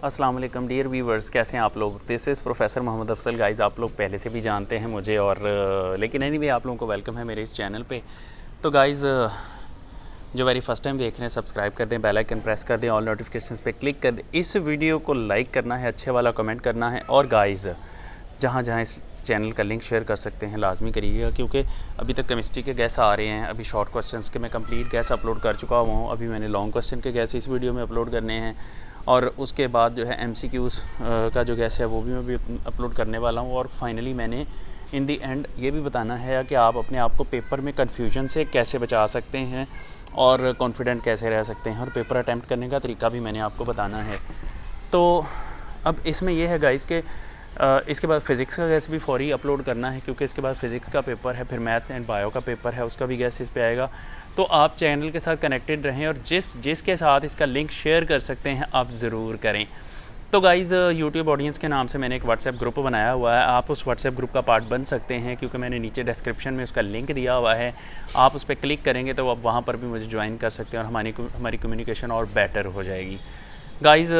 अस्सलाम वालेकुम dear viewers, कैसे हैं आप लोग। This is professor Mohammad Afsal. Guys आप लोग पहले से भी जानते हैं मुझे और लेकिन एनीवे आप लोगों को वेलकम है मेरे इस चैनल पे। तो गाइज़ जो वेरी फर्स्ट टाइम देख रहे हैं सब्सक्राइब कर दें, बेल आइकन प्रेस कर दें, ऑल नोटिफिकेशंस पे क्लिक कर दें। इस वीडियो को लाइक करना है, अच्छे वाला कमेंट करना है और गाइज़ जहाँ जहाँ इस चैनल का लिंक शेयर कर सकते हैं लाजमी करिएगा, क्योंकि अभी तक केमिस्ट्री के गैस आ रहे हैं। अभी शॉर्ट क्वेश्चंस के मैं कंप्लीट गैस अपलोड कर चुका हुआ हूँ। अभी मैंने लॉन्ग क्वेश्चन के गैस इस वीडियो में अपलोड करने हैं और उसके बाद जो है MCQs का जो गैस है वो भी मैं अपलोड करने वाला हूँ। और फाइनली मैंने इन दी एंड ये भी बताना है कि आप अपने आप को पेपर में कन्फ्यूजन से कैसे बचा सकते हैं और कॉन्फिडेंट कैसे रह सकते हैं, और पेपर अटैम्प्ट करने का तरीका भी मैंने आपको बताना है। तो अब इसमें यह है गाइस कि इसके बाद फ़िज़िक्स का गैस भी फौरी अपलोड करना है, क्योंकि इसके बाद फ़िज़िक्स का पेपर है, फिर मैथ एंड बायो का पेपर है, उसका भी गैस इस पे आएगा। तो आप चैनल के साथ कनेक्टेड रहें और जिसके साथ इसका लिंक शेयर कर सकते हैं आप ज़रूर करें। तो गाइज़ यूट्यूब ऑडियंस के नाम से मैंने एक व्हाट्सएप ग्रुप बनाया हुआ है, आप उस व्हाट्सएप ग्रुप का पार्ट बन सकते हैं, क्योंकि मैंने नीचे डिस्क्रिप्शन में उसका लिंक दिया हुआ है। आप उस पर क्लिक करेंगे तो आप वहाँ पर भी मुझे ज्वाइन कर सकते हैं और हमारी कम्युनिकेशन और बेटर हो जाएगी। गाइज़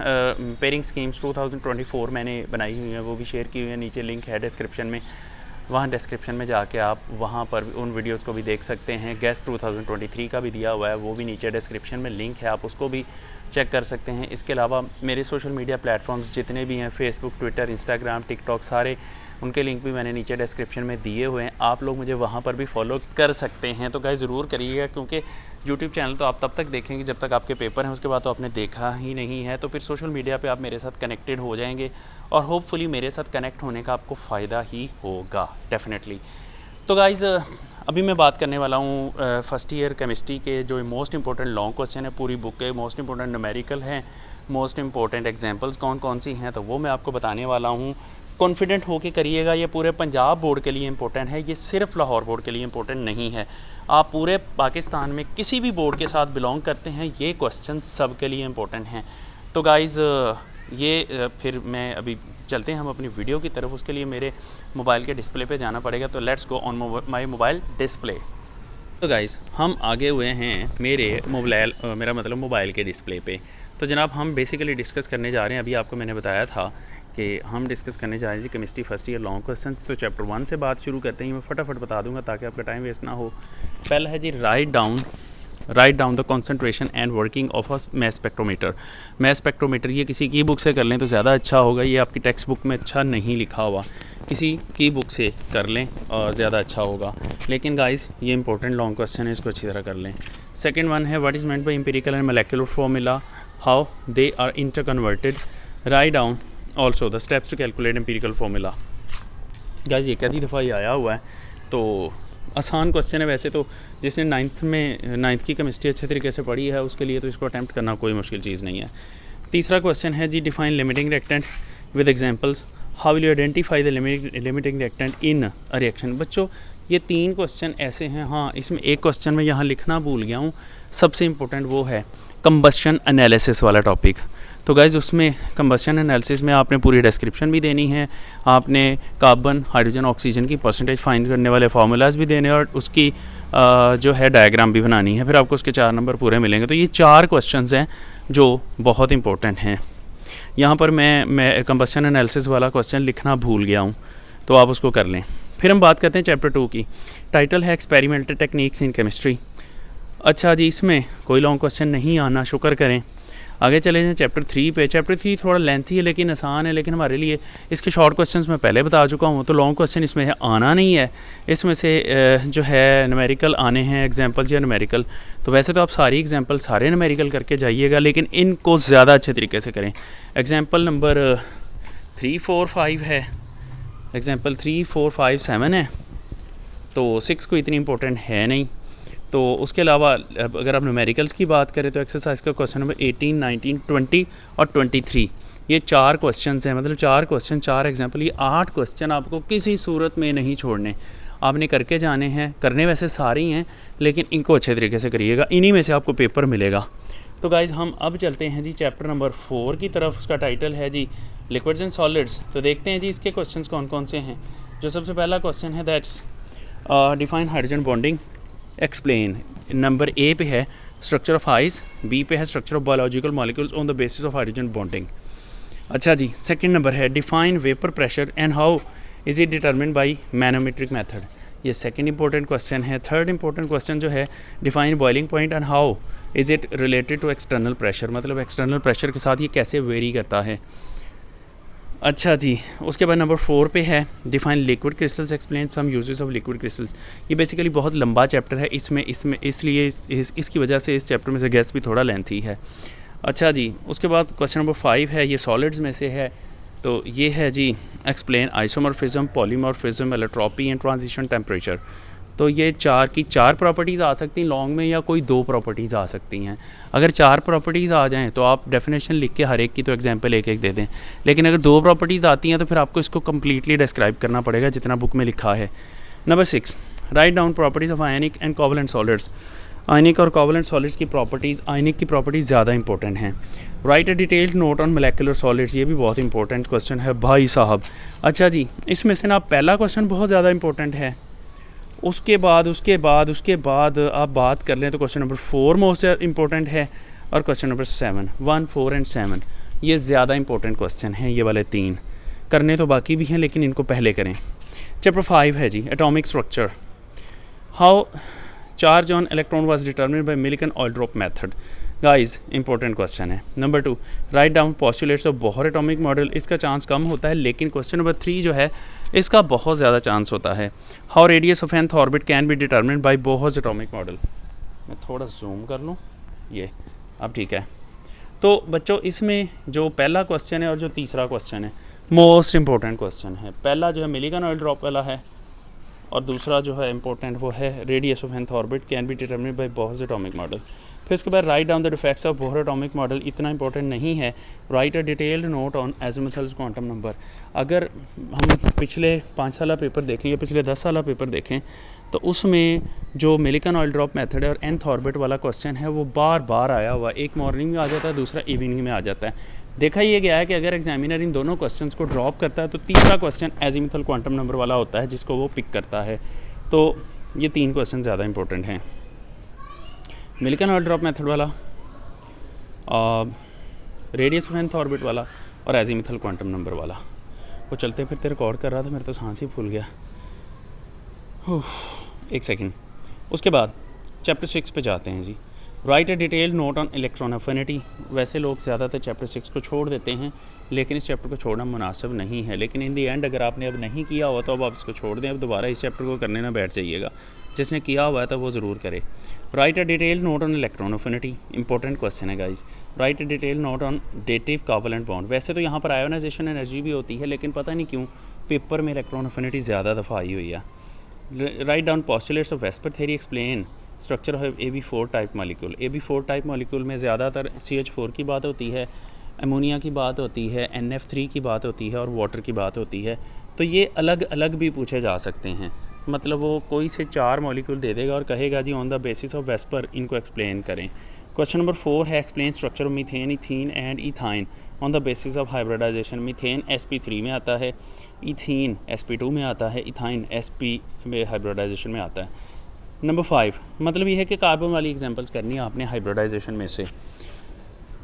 पेयरिंग स्कीम्स 2024 मैंने बनाई हुई है, वो भी शेयर की हुई है, नीचे लिंक है डिस्क्रिप्शन में। वहाँ डिस्क्रिप्शन में जाके आप वहाँ पर उन वीडियोस को भी देख सकते हैं। गेस्ट 2023 का भी दिया हुआ है, वो भी नीचे डिस्क्रिप्शन में लिंक है, आप उसको भी चेक कर सकते हैं। इसके अलावा मेरे सोशल मीडिया प्लेटफॉर्म्स जितने भी हैं, फेसबुक, ट्विटर, इंस्टाग्राम, टिकटॉक, सारे उनके लिंक भी मैंने नीचे डिस्क्रिप्शन में दिए हुए हैं। आप लोग मुझे वहाँ पर भी फॉलो कर सकते हैं। तो गाइस ज़रूर करिएगा, क्योंकि यूट्यूब चैनल तो आप तब तक देखेंगे जब तक आपके पेपर हैं, उसके बाद तो आपने देखा ही नहीं है। तो फिर सोशल मीडिया पे आप मेरे साथ कनेक्टेड हो जाएंगे और होपफुली मेरे साथ कनेक्ट होने का आपको फ़ायदा ही होगा डेफिनेटली। तो गाइज़ अभी मैं बात करने वाला हूँ फर्स्ट ईयर केमिस्ट्री के जो मोस्ट इंपॉर्टेंट लॉन्ग क्वेश्चन है पूरी बुक के, मोस्ट इंपॉर्टेंट न्यूमेरिकल हैं, मोस्ट इंपॉर्टेंट एग्जांपल्स कौन कौन सी हैं, तो वो मैं आपको बताने वाला हूँ। कॉन्फिडेंट होके करिएगा, ये पूरे पंजाब बोर्ड के लिए इंपॉर्टेंट है, ये सिर्फ लाहौर बोर्ड के लिए इंपॉर्टेंट नहीं है। आप पूरे पाकिस्तान में किसी भी बोर्ड के साथ बिलोंग करते हैं, ये क्वेश्चन सब के लिए इंपॉर्टेंट हैं। तो गाइज़ ये फिर मैं अभी चलते हैं हम अपनी वीडियो की तरफ। उसके लिए मेरे मोबाइल के डिस्प्ले पे जाना पड़ेगा, तो let's go on my mobile display. तो गाइज़ हम आगे हुए हैं मेरा मतलब मोबाइल के डिस्प्ले पे। तो जनाब हम बेसिकली डिस्कस करने जा रहे हैं, अभी आपको मैंने बताया था कि हम डिस्कस करने जा रहे हैं chemistry first year long question. तो चैप्टर 1 से बात शुरू करते हैं, मैं फटाफट बता दूंगा ताकि आपका टाइम वेस्ट ना हो। पहला है जी write down the concentration and working of a mass spectrometer. Mass spectrometer ये किसी की बुक से कर लें तो ज़्यादा अच्छा होगा, ये आपकी टेक्स्ट बुक में अच्छा नहीं लिखा हुआ, किसी की बुक से कर लें और ज़्यादा अच्छा होगा। लेकिन गाइस ये इंपॉर्टेंट लॉन्ग क्वेश्चन है, इसको अच्छी तरह कर लें। सेकंड वन है what is meant by empirical and molecular formula, how they are interconverted, write down also the steps to calculate empirical formula. Guys ये क्या दफ़ा ये आया हुआ है, तो आसान क्वेश्चन है। वैसे तो जिसने नाइन्थ की केमिस्ट्री अच्छे तरीके से पढ़ी है उसके लिए तो इसको अटैम्प्ट करना कोई मुश्किल चीज़ नहीं है। तीसरा क्वेश्चन है जी define limiting reactant with examples, how will you identify the limiting reactant in a reaction. बच्चों ये 3 क्वेश्चन ऐसे हैं। हाँ, इसमें एक क्वेश्चन मैं यहाँ लिखना भूल गया हूँ, सबसे इम्पोर्टेंट वो है कंबस्शन एनालिसिस वाला टॉपिक। तो गाइज़ उसमें कंबस्शन एनालिसिस में आपने पूरी डिस्क्रिप्शन भी देनी है, आपने कार्बन हाइड्रोजन ऑक्सीजन की परसेंटेज फाइंड करने वाले फार्मूलाज भी देने और उसकी जो है डायग्राम भी बनानी है, फिर आपको उसके 4 नंबर पूरे मिलेंगे। तो ये 4 क्वेश्चंस हैं जो बहुत इंपॉर्टेंट हैं। यहाँ पर मैं कंबस्शन एनालिसिस वाला क्वेश्चन लिखना भूल गया हूँ, तो आप उसको कर लें। फिर हम बात करते हैं चैप्टर 2 की। टाइटल है एक्सपेरिमेंटल टेक्निक्स इन केमिस्ट्री। अच्छा जी, इसमें कोई लॉन्ग क्वेश्चन नहीं आना, शुक्र करें। आगे चले जाएँ चैप्टर 3 पे। चैप्टर 3 थोड़ा लेंथी है लेकिन आसान है, लेकिन हमारे लिए इसके शॉर्ट क्वेश्चंस मैं पहले बता चुका हूँ, तो लॉन्ग क्वेश्चन इसमें है आना नहीं है। इसमें से जो है न्यूमेरिकल आने हैं, एग्जांपल्स या न्यूमेरिकल। तो वैसे तो आप सारी एग्जांपल सारे न्यूमेरिकल करके जाइएगा, लेकिन इनको ज़्यादा अच्छे तरीके से करें। एग्जांपल नंबर 3, 4, 5 है, एग्जांपल 3, 4, 5, 7 है, तो 6 को इतनी इंपॉर्टेंट है नहीं। तो उसके अलावा अगर आप न्यूमेरिकल्स की बात करें तो एक्सरसाइज का क्वेश्चन नंबर 18, 19, 20 और 23, ये 4 क्वेश्चन हैं, मतलब 4 क्वेश्चन 4 एग्जांपल, ये 8 क्वेश्चन आपको किसी सूरत में नहीं छोड़ने, आपने करके जाने हैं। करने वैसे सारे ही हैं लेकिन इनको अच्छे तरीके से करिएगा, इन्हीं में से आपको पेपर मिलेगा। तो गाइज़ हम अब चलते हैं जी चैप्टर नंबर 4 की तरफ। उसका टाइटल है जी लिक्विड्स एंड सॉलिड्स। तो देखते हैं जी इसके क्वेश्चन कौन कौन से हैं। जो सबसे पहला क्वेश्चन है that's define hydrogen bonding explain. Number A पे है स्ट्रक्चर ऑफ आइस, बी पे है structure of biological molecules on the basis of hydrogen bonding. अच्छा जी, सेकंड नंबर है define vapour pressure and how is it determine by manometric method. ये second important question है। Third important question जो है define boiling point and how is it related to external pressure, मतलब external pressure के साथ ये कैसे वेरी करता है। अच्छा जी, उसके बाद नंबर 4 पे है define liquid crystals, explain some uses of liquid crystals. ये बेसिकली बहुत लंबा चैप्टर है, इसमें इसलिए इसकी वजह से इस चैप्टर में से गेस भी थोड़ा लेंथी है। अच्छा जी, उसके बाद क्वेश्चन नंबर 5 है, ये सॉलिड्स में से है, तो ये है जी explain isomorphism, polymorphism, allotropy and transition temperature. तो ये 4 की 4 प्रॉपर्टीज़ आ सकती हैं लॉन्ग में, या कोई 2 प्रॉपर्टीज़ आ सकती हैं। अगर 4 प्रॉपर्टीज़ आ जाएं तो आप डेफिनेशन लिख के हर एक की तो एग्जांपल एक एक दे दें, लेकिन अगर 2 प्रॉपर्टीज़ आती हैं तो फिर आपको इसको कम्प्लीटली डिस्क्राइब करना पड़ेगा जितना बुक में लिखा है। Number 6, write down properties of ionic and covalent solids. Ionic और कोवलेंट सॉलिड्स की प्रॉपर्टीज़, आयनिक की प्रॉपर्टीज़ ज़्यादा इंपॉर्टेंट हैं। Write a detailed note on molecular solids, ये भी बहुत इंपॉर्टेंट क्वेश्चन है भाई साहब। अच्छा जी, इसमें से ना पहला क्वेश्चन बहुत ज़्यादा इंपॉर्टेंट है, उसके बाद आप बात कर लें तो क्वेश्चन नंबर 4 मोस्ट इंपॉर्टेंट है, और क्वेश्चन नंबर 7, 1, 4 एंड 7 ये ज़्यादा इंपॉर्टेंट क्वेश्चन हैं। ये वाले 3 करने तो बाकी भी हैं, लेकिन इनको पहले करें। चैप्टर 5 है जी atomic structure, how charge on electron was determined by Millikan oil drop method. Guys important question है। Number 2, write down postulates of Bohr atomic model. इसका चांस कम होता है, लेकिन क्वेश्चन नंबर 3 जो है इसका बहुत ज़्यादा चांस होता है। How radius of nth orbit can be determined by Bohr's atomic model. मैं थोड़ा जूम कर लूँ, ये अब ठीक है। तो बच्चों इसमें जो पहला क्वेश्चन है और जो तीसरा क्वेश्चन है मोस्ट इंपॉर्टेंट क्वेश्चन है। पहला जो है मिलिकन ऑयल ड्रॉप वाला है, और दूसरा जो है इंपॉर्टेंट वो है radius of nth orbit can be determined by Bohr's atomic model. फिर उसके बाद write down the defects of Bohr atomic model, इतना इंपॉर्टेंट नहीं है। Write a detailed note on azimuthals quantum number. अगर हम पिछले 5 साल पेपर देखें या पिछले 10 साल पेपर देखें तो उसमें जो मिलिकन ऑयल ड्रॉप मेथड है और nth ऑर्बिट वाला क्वेश्चन है वो बार बार आया हुआ, एक मॉर्निंग में आ जाता है, दूसरा इवनिंग में आ जाता है। देखा ये गया है कि अगर एग्जामिनर इन दोनों क्वेश्चंस को ड्रॉप करता है तो तीसरा क्वेश्चन एजिमुथल क्वांटम नंबर वाला होता है जिसको वो पिक करता है। तो ये 3 क्वेश्चन ज़्यादा इंपॉर्टेंट हैं, मिलिकन ऑयल ड्रॉप मेथड वाला, रेडियस ऑफ nth ऑर्बिट वाला, और एजीमुथल क्वांटम नंबर वाला। वो चलते फिरते रिकॉर्ड कर रहा था, मेरे तो सांस ही फूल गया। एक सेकंड। उसके बाद चैप्टर 6 पे जाते हैं जी। Write a detailed note on electron affinity. वैसे लोग ज़्यादातर चैप्टर 6 को छोड़ देते हैं, लेकिन इस चैप्टर को छोड़ना मुनासिब नहीं है। लेकिन इन दी एंड अगर आपने अब नहीं किया हुआ तो अब आप इसको छोड़ दें, अब दोबारा इस चैप्टर को करने ना बैठ जाइएगा। जिसने किया हुआ है तो वो ज़रूर करे। Write a detailed note on electron affinity, important question है guys. Write a detailed note on dative covalent bond. वैसे तो यहाँ पर आयोनाइजेशन एनर्जी भी होती है, लेकिन पता नहीं क्यों पेपर में इलेक्ट्रॉन अफिनिटी ज़्यादा दफ़ा आई हुई है। Write down postulates of VSEPR theory, explain structure of AB4 type molecule. AB4 type molecule में ज़्यादातर CH4 की बात होती है, अमोनिया की बात होती है, NF3 की बात होती है और वाटर की बात होती है। तो ये अलग अलग भी पूछे जा सकते हैं, मतलब वो कोई से 4 मॉलिक्यूल दे देगा और कहेगा जी on the basis of VSEPR इनको एक्सप्लेन करें। क्वेश्चन नंबर 4 है explain structure of methane, ethene and ethyne on the basis of hybridisation. Methane sp3 में आता है, इथीन sp2 में आता है, इथाइन sp में हाइब्रिडाइजेशन में आता है। नंबर 5 मतलब ये है कि कार्बन वाली एग्जांपल्स करनी है आपने हाइब्रिडाइजेशन में से।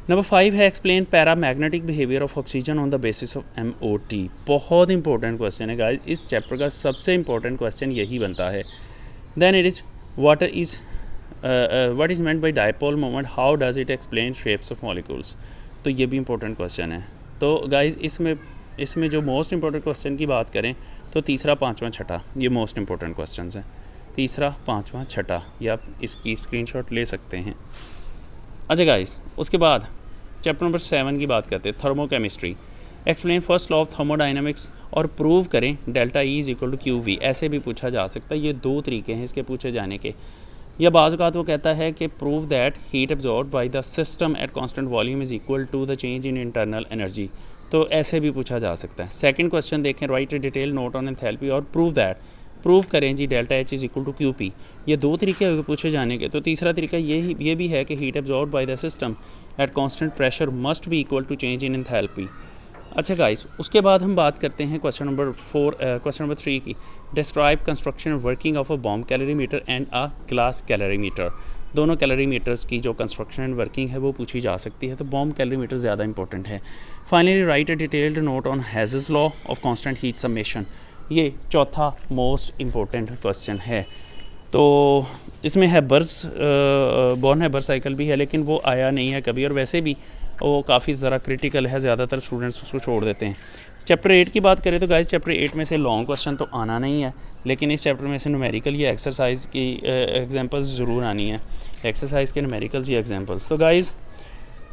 नंबर 5 है explain paramagnetic behaviour of oxygen on the basis of MOT। बहुत इंपॉर्टेंट क्वेश्चन है गाइस, इस चैप्टर का सबसे इंपॉर्टेंट क्वेश्चन यही बनता है। Then it is what is meant by dipole moment, how does it explain shapes of molecules. तो ये भी इंपॉर्टेंट क्वेश्चन है। तो गाइस इसमें जो मोस्ट इंपॉर्टेंट क्वेश्चन की बात करें तो तीसरा, पाँचवा, छठा ये मोस्ट इंपॉर्टेंट क्वेश्चन हैं। तीसरा, पाँचवा, छठा, ये आप इसकी स्क्रीनशॉट ले सकते हैं। अच्छा गाइस, उसके बाद चैप्टर नंबर 7 की बात करते हैं, thermochemistry. Explain first law of thermodynamics और प्रूव करें delta E is equal to QV। ऐसे भी पूछा जा सकता है, ये 2 तरीके हैं इसके पूछे जाने के। या बाज़ औक़ात वो कहता है कि prove that heat absorbed by the system at constant volume is equal to the change in internal energy. तो ऐसे भी पूछा जा सकता है। सेकंड क्वेश्चन देखें, write a detail note on enthalpy और प्रूव करें जी delta H is equal to QP। ये 2 तरीके हो पूछे जाने के। तो तीसरा तरीका ये भी है कि heat absorbed by the system at constant pressure must be equal to change in enthalpy. अच्छा गाइस, उसके बाद हम बात करते हैं क्वेश्चन नंबर 3 की। Describe construction and working of a bomb calorimeter and a glass calorimeter. दोनों कैलोरीमीटर्स की जो कंस्ट्रक्शन एंड वर्किंग है वो पूछी जा सकती है, तो बॉम्ब कैलोरीमीटर ज़्यादा इंपॉर्टेंट है। Finally write a detailed note on Hess's law of constant heat summation, ये चौथा मोस्ट इम्पोर्टेंट क्वेश्चन है। तो इसमें हैबर्स बॉर्न हैबर साइकिल भी है, लेकिन वो आया नहीं है कभी, और वैसे भी वो काफ़ी ज़रा क्रिटिकल है, ज़्यादातर स्टूडेंट्स उसको छोड़ देते हैं। चैप्टर 8 की बात करें तो गाइस चैप्टर 8 में से लॉन्ग क्वेश्चन तो आना नहीं है, लेकिन इस चैप्टर में से न्यूमेरिकल या एक्सरसाइज की एग्जांपल्स ज़रूर आनी है, एक्सरसाइज के न्यूमेरिकल्स या एग्जांपल्स। तो गाइस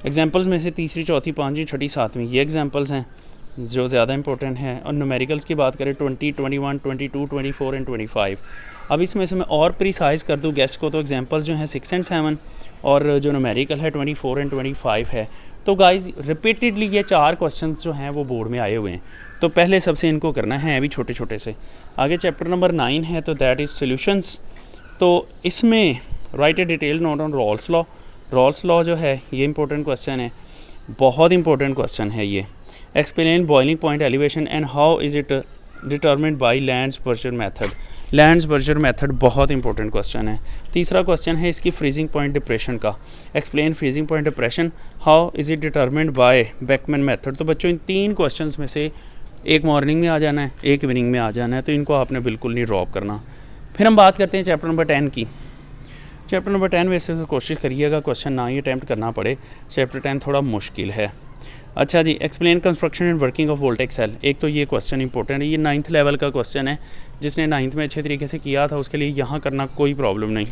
एग्जांपल्स में से तीसरी, चौथी, पाँचवीं, छठी, सातवीं ये एग्जांपल्स हैं जो ज़्यादा इंपॉर्टेंट हैं। और न्यूमेरिकल्स की बात करें 20, 21, 22, 24 एंड 25। अब इसमें से मैं और प्रिसाइज़ कर दूँ गेस्ट को, तो एग्जांपल्स जो हैं 6 एंड 7 और जो न्यूमेरिकल है 24 एंड 25 है। तो गाइस रिपीटेडली ये 4 क्वेश्चंस जो हैं वो बोर्ड में आए हुए हैं, तो पहले सबसे इनको करना है अभी छोटे छोटे से। आगे चैप्टर नंबर 9 है, तो दैट इज़ सॉल्यूशंस। तो इसमें right a detail note on Rawls law. Rawls law जो है ये इंपॉर्टेंट क्वेश्चन है, बहुत इंपॉर्टेंट क्वेश्चन है ये। Explain boiling point elevation and how is it determined by Landsberger method. Landsberger method बहुत इंपॉर्टेंट क्वेश्चन है। तीसरा क्वेश्चन है इसकी फ्रीजिंग पॉइंट डिप्रेशन का। Explain freezing point depression, how is it determined by Beckmann method. तो बच्चों इन 3 questions में से एक मॉर्निंग में आ जाना है, एक इवनिंग में आ जाना है, तो इनको आपने बिल्कुल नहीं ड्रॉप करना। फिर हम बात करते हैं चैप्टर नंबर 10 की। चैप्टर नंबर 10 वैसे तो कोशिश करिएगा क्वेश्चन ना ही अटैम्प्ट करना पड़े, चैप्टर 10 थोड़ा मुश्किल है। अच्छा जी, explain construction and working of voltaic cell. एक तो ये क्वेश्चन इंपॉर्टेंट है, ये 9th लेवल का क्वेश्चन है, जिसने 9th में अच्छे तरीके से किया था उसके लिए यहाँ करना कोई प्रॉब्लम नहीं।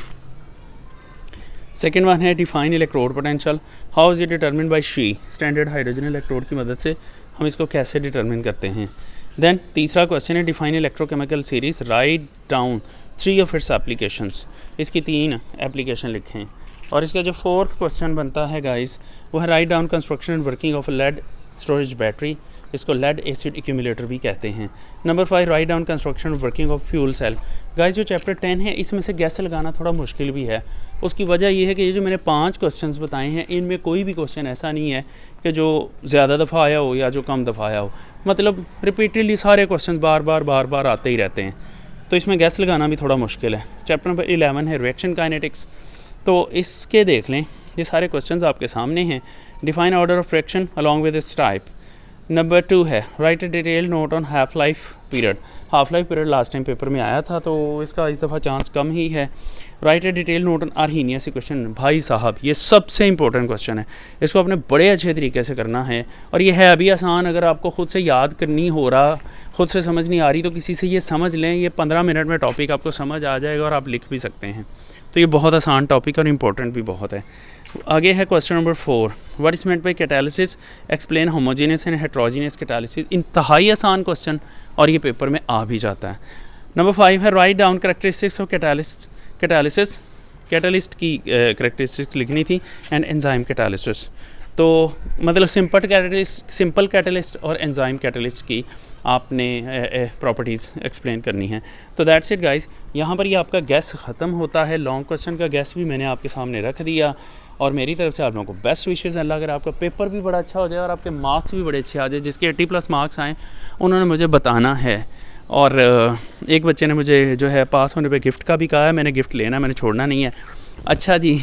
सेकेंड वन है define electrode potential, how is it determine bye she. Standard hydrogen electrode की मदद से हम इसको कैसे डिटर्मिन करते हैं। देन तीसरा क्वेश्चन है define electrochemical series, write down 3 of its applications. इसकी 3 एप्लीकेशन लिखें। और इसका जो 4th क्वेश्चन बनता है गाइस वो है write down construction and working of lead storage battery, इसको लेड एसिड एक्यूमुलेटर भी कहते हैं। Number 5 write down construction and working of fuel cell. Guys जो चैप्टर 10 है इसमें से गैस लगाना थोड़ा मुश्किल भी है। उसकी वजह ये है कि ये जो मैंने 5 क्वेश्चंस बताए हैं इनमें कोई भी क्वेश्चन ऐसा नहीं है कि जो ज़्यादा दफ़ा आया हो या जो कम दफ़ा आया हो, मतलब रिपीटेडली सारे क्वेश्चन बार बार आते ही रहते हैं, तो इसमें गैस लगाना भी थोड़ा मुश्किल है। चैप्टर नंबर 11 है रिएक्शन काइनेटिक्स, तो इसके देख लें, ये सारे क्वेश्चंस आपके सामने हैं। Define order of fraction along with its type. Number 2 है right a detail note on half life period. Half life period last time paper में आया था, तो इसका इस दफ़ा चांस कम ही है। Right a detail note on Arrhenius equation. भाई साहब ये सबसे इंपॉर्टेंट क्वेश्चन है, इसको आपने बड़े अच्छे तरीके से करना है, और ये है अभी आसान। अगर आपको ख़ुद से याद करनी हो रहा, ख़ुद से समझ नहीं आ रही, तो किसी से ये समझ लें, ये 15 मिनट में टॉपिक आपको समझ आ जाएगा और आप लिख भी सकते हैं। तो ये बहुत आसान टॉपिक और इम्पोर्टेंट भी बहुत है। आगे है question number 4, what is meant by catalysis, explain homogeneous and heterogeneous catalysis. इंतहाई आसान क्वेश्चन और ये पेपर में आ भी जाता है। नंबर 5 है write down characteristics of catalysis. Catalyst की कैरेक्टरिस्टिक्स लिखनी थी एंड एंजाइम कैटालिसिस। तो मतलब सिंपल कैटलिस्ट और एंजाइम कैटलिस्ट की आपने प्रॉपर्टीज़ एक्सप्लेन करनी है। तो दैट्स इट गाइस, यहाँ पर ये आपका गैस ख़त्म होता है। लॉन्ग क्वेश्चन का गैस भी मैंने आपके सामने रख दिया, और मेरी तरफ से आप लोगों को बेस्ट विशेज़। अल्लाह अगर आपका पेपर भी बड़ा अच्छा हो जाए और आपके मार्क्स भी बड़े अच्छे आ जाए, जिसके 80+ मार्क्स आएँ उन्होंने मुझे बताना है। और एक बच्चे ने मुझे जो है पास होने पे गिफ्ट का भी कहा है, मैंने गिफ्ट लेना, मैंने छोड़ना नहीं है। अच्छा जी,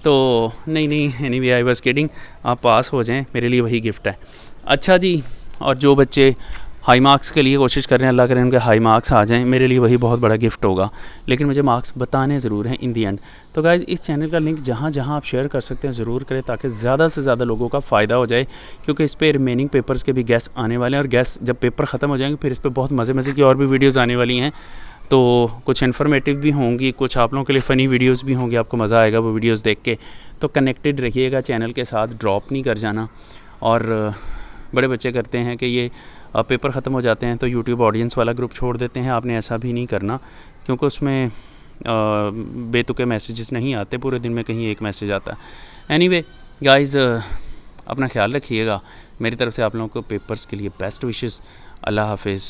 तो नहीं एनीवे आई वाज किडिंग, आप पास हो जाएं मेरे लिए वही गिफ्ट है। अच्छा जी, और जो बच्चे हाई मार्क्स के लिए कोशिश कर रहे हैं, अल्लाह करें उनके हाई मार्क्स आ जाएं, मेरे लिए वही बहुत बड़ा गिफ्ट होगा, लेकिन मुझे मार्क्स बताने ज़रूर हैं इन दी एंड। तो गाइज़ इस चैनल का लिंक जहाँ जहाँ आप शेयर कर सकते हैं ज़रूर करें, ताकि ज़्यादा से ज़्यादा लोगों का फ़ायदा हो जाए, क्योंकि इस पर रिमेनिंग पेपर्स के भी गैस आने वाले हैं, और गैस जब पेपर ख़त्म हो जाएंगे फिर इस पर बहुत मज़े की और भी वीडियोज़ आने वाली हैं। तो कुछ इन्फॉर्मेटिव भी होंगी, कुछ आप लोगों के लिए फ़नी वीडियोस भी होंगी, आपको मज़ा आएगा वो वीडियोस देख के। तो कनेक्टेड रहिएगा चैनल के साथ, ड्रॉप नहीं कर जाना। और बड़े बच्चे करते हैं कि ये पेपर ख़त्म हो जाते हैं तो यूट्यूब ऑडियंस वाला ग्रुप छोड़ देते हैं, आपने ऐसा भी नहीं करना, क्योंकि उसमें बेतुके मैसेजेस नहीं आते, पूरे दिन में कहीं एक मैसेज आता है। एनीवे गाइज़, अपना ख्याल रखिएगा। मेरी तरफ से आप लोगों को पेपर्स के लिए बेस्ट विशेज़। अल्लाह हाफिज़।